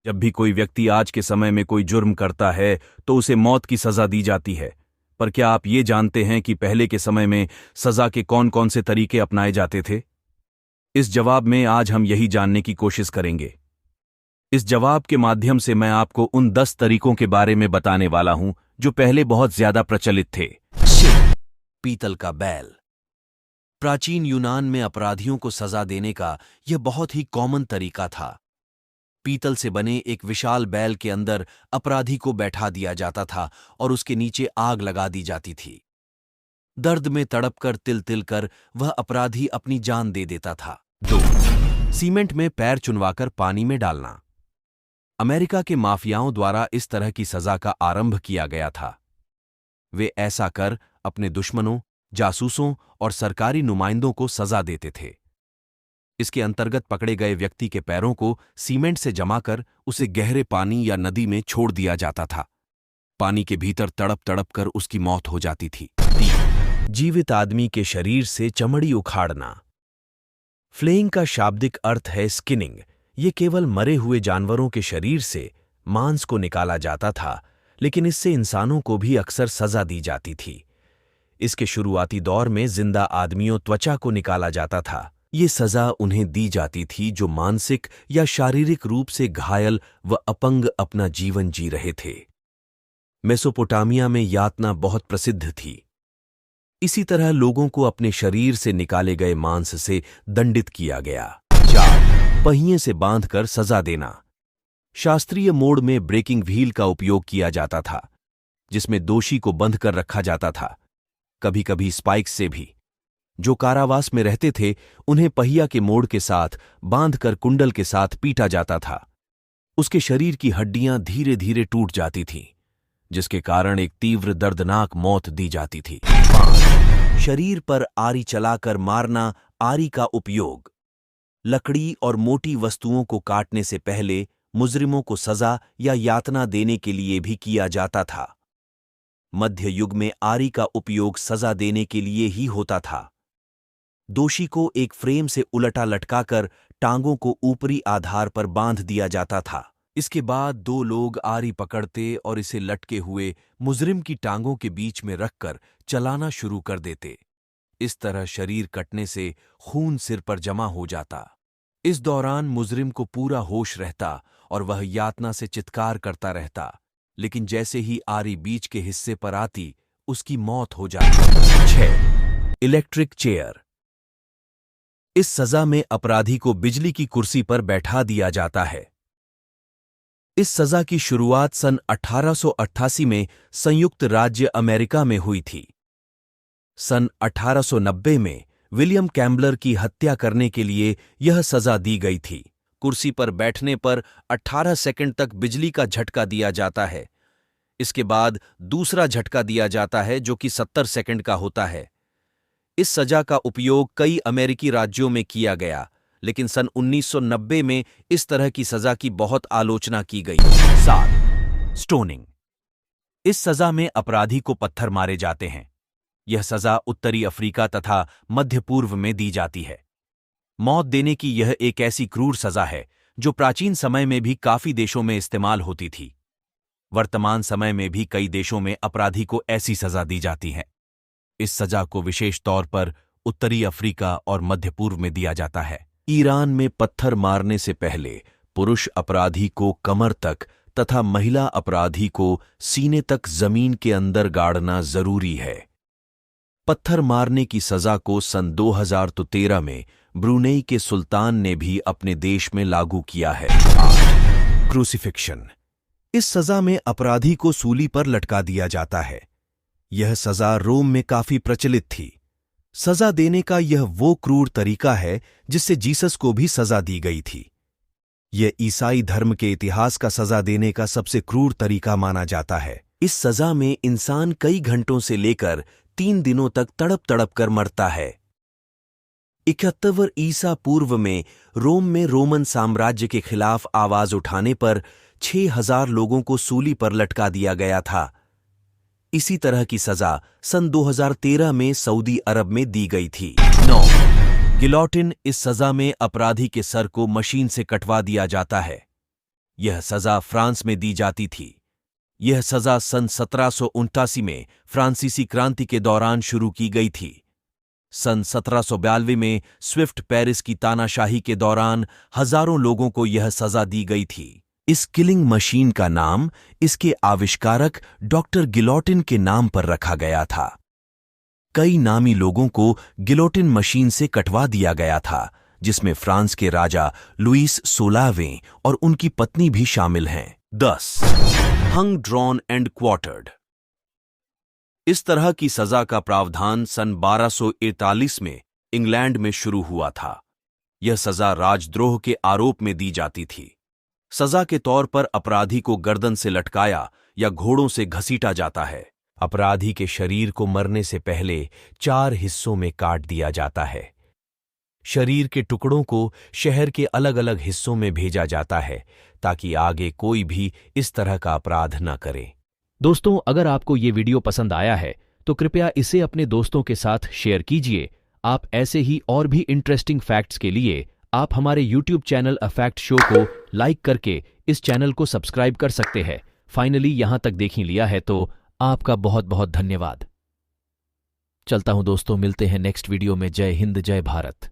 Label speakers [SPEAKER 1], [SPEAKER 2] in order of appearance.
[SPEAKER 1] जब भी कोई व्यक्ति आज के समय में कोई जुर्म करता है तो उसे मौत की सजा दी जाती है। पर क्या आप ये जानते हैं कि पहले के समय में सजा के कौन कौन से तरीके अपनाए जाते थे? इस जवाब में आज हम यही जानने की कोशिश करेंगे। इस जवाब के माध्यम से मैं आपको उन 10 तरीकों के बारे में बताने वाला हूं जो पहले बहुत ज्यादा प्रचलित थे।
[SPEAKER 2] पीतल का बैल। प्राचीन यूनान में अपराधियों को सजा देने का यह बहुत ही कॉमन तरीका था। पीतल से बने एक विशाल बैल के अंदर अपराधी को बैठा दिया जाता था और उसके नीचे आग लगा दी जाती थी। दर्द में तड़पकर तिल तिल कर वह अपराधी अपनी जान दे देता था। 2. सीमेंट में पैर चुनवाकर पानी में डालना। अमेरिका के माफियाओं द्वारा इस तरह की सजा का आरंभ किया गया था। वे ऐसा कर अपने दुश्मनों, जासूसों और सरकारी नुमाइंदों को सजा देते थे। इसके अंतर्गत पकड़े गए व्यक्ति के पैरों को सीमेंट से जमाकर उसे गहरे पानी या नदी में छोड़ दिया जाता था। पानी के भीतर तड़प तड़प कर उसकी मौत हो जाती थी। 3. जीवित आदमी के शरीर से चमड़ी उखाड़ना। फ्लेइंग का शाब्दिक अर्थ है स्किनिंग। ये केवल मरे हुए जानवरों के शरीर से मांस को निकाला जाता था, लेकिन इससे इंसानों को भी अक्सर सजा दी जाती थी। इसके शुरुआती दौर में जिंदा आदमियों त्वचा को निकाला जाता था। ये सजा उन्हें दी जाती थी जो मानसिक या शारीरिक रूप से घायल व अपंग अपना जीवन जी रहे थे। मेसोपोटामिया में यातना बहुत प्रसिद्ध थी। इसी तरह लोगों को अपने शरीर से निकाले गए मांस से दंडित किया गया। 4. पहिए से बांधकर सजा देना। शास्त्रीय मोड में ब्रेकिंग व्हील का उपयोग किया जाता था, जिसमें दोषी को बंध कर रखा जाता था, कभी कभी स्पाइक्स से भी। जो कारावास में रहते थे उन्हें पहिया के मोड़ के साथ बांधकर कुंडल के साथ पीटा जाता था। उसके शरीर की हड्डियां धीरे धीरे टूट जाती थीं, जिसके कारण एक तीव्र दर्दनाक मौत दी जाती थी। 5. शरीर पर आरी चलाकर मारना। आरी का उपयोग लकड़ी और मोटी वस्तुओं को काटने से पहले मुजरिमों को सजा या यातना देने के लिए भी किया जाता था। मध्य युग में आरी का उपयोग सजा देने के लिए ही होता था। दोषी को एक फ्रेम से उलटा लटकाकर टांगों को ऊपरी आधार पर बांध दिया जाता था। इसके बाद 2 लोग आरी पकड़ते और इसे लटके हुए मुजरिम की टांगों के बीच में रखकर चलाना शुरू कर देते। इस तरह शरीर कटने से खून सिर पर जमा हो जाता। इस दौरान मुजरिम को पूरा होश रहता और वह यातना से चित्कार करता रहता, लेकिन जैसे ही आरी बीच के हिस्से पर आती उसकी मौत हो जाती। 6. Electric chair. इस सजा में अपराधी को बिजली की कुर्सी पर बैठा दिया जाता है। इस सजा की शुरुआत सन 1888 में संयुक्त राज्य अमेरिका में हुई थी। सन 1890 में विलियम कैम्बलर की हत्या करने के लिए यह सजा दी गई थी। कुर्सी पर बैठने पर 18 सेकंड तक बिजली का झटका दिया जाता है। इसके बाद दूसरा झटका दिया जाता है जो कि 70 सेकंड का होता है। इस सजा का उपयोग कई अमेरिकी राज्यों में किया गया, लेकिन सन 1990 में इस तरह की सजा की बहुत आलोचना की गई। 7. स्टोनिंग। इस सजा में अपराधी को पत्थर मारे जाते हैं। यह सजा उत्तरी अफ्रीका तथा मध्य पूर्व में दी जाती है। मौत देने की यह एक ऐसी क्रूर सजा है जो प्राचीन समय में भी काफी देशों में इस्तेमाल होती थी। वर्तमान समय में भी कई देशों में अपराधी को ऐसी सजा दी जाती है। इस सजा को विशेष तौर पर उत्तरी अफ्रीका और मध्य पूर्व में दिया जाता है। ईरान में पत्थर मारने से पहले पुरुष अपराधी को कमर तक तथा महिला अपराधी को सीने तक जमीन के अंदर गाड़ना जरूरी है। पत्थर मारने की सजा को सन 2013 में ब्रुनेई के सुल्तान ने भी अपने देश में लागू किया है। 8. क्रूसिफिक्शन। इस सजा में अपराधी को सूली पर लटका दिया जाता है। यह सजा रोम में काफी प्रचलित थी। सजा देने का यह वो क्रूर तरीका है जिससे जीसस को भी सजा दी गई थी। यह ईसाई धर्म के इतिहास का सजा देने का सबसे क्रूर तरीका माना जाता है। इस सजा में इंसान कई घंटों से लेकर 3 दिनों तक तड़प तड़प कर मरता है। 71 ईसा पूर्व में रोम में रोमन साम्राज्य के खिलाफ आवाज उठाने पर 6000 लोगों को सूली पर लटका दिया गया था। इसी तरह की सजा सन 2013 में सऊदी अरब में दी गई थी। 9. गिलोटिन। इस सजा में अपराधी के सर को मशीन से कटवा दिया जाता है। यह सजा फ्रांस में दी जाती थी। यह सजा सन 1779 में फ्रांसीसी क्रांति के दौरान शुरू की गई थी। सन 1792 में स्विफ्ट पेरिस की तानाशाही के दौरान हजारों लोगों को यह सजा दी गई थी। इस किलिंग मशीन का नाम इसके आविष्कारक डॉक्टर गिलोटिन के नाम पर रखा गया था। कई नामी लोगों को गिलोटिन मशीन से कटवा दिया गया था, जिसमें फ्रांस के राजा लुईस 16वें और उनकी पत्नी भी शामिल हैं। 10. हंग, ड्रॉन एंड क्वार्टर्ड। इस तरह की सजा का प्रावधान सन 1241 में इंग्लैंड में शुरू हुआ था। यह सजा राजद्रोह के आरोप में दी जाती थी। सजा के तौर पर अपराधी को गर्दन से लटकाया या घोड़ों से घसीटा जाता है। अपराधी के शरीर को मरने से पहले 4 हिस्सों में काट दिया जाता है। शरीर के टुकड़ों को शहर के अलग अलग हिस्सों में भेजा जाता है ताकि आगे कोई भी इस तरह का अपराध न करे।
[SPEAKER 3] दोस्तों, अगर आपको ये वीडियो पसंद आया है तो कृपया इसे अपने दोस्तों के साथ शेयर कीजिए। आप ऐसे ही और भी इंटरेस्टिंग फैक्ट्स के लिए आप हमारे YouTube channel a fact show को लाइक करके इस चैनल को सब्सक्राइब कर सकते हैं। फाइनली यहां तक देख ही लिया है तो आपका बहुत बहुत धन्यवाद। चलता हूं दोस्तों, मिलते हैं नेक्स्ट वीडियो में। जय हिंद, जय भारत।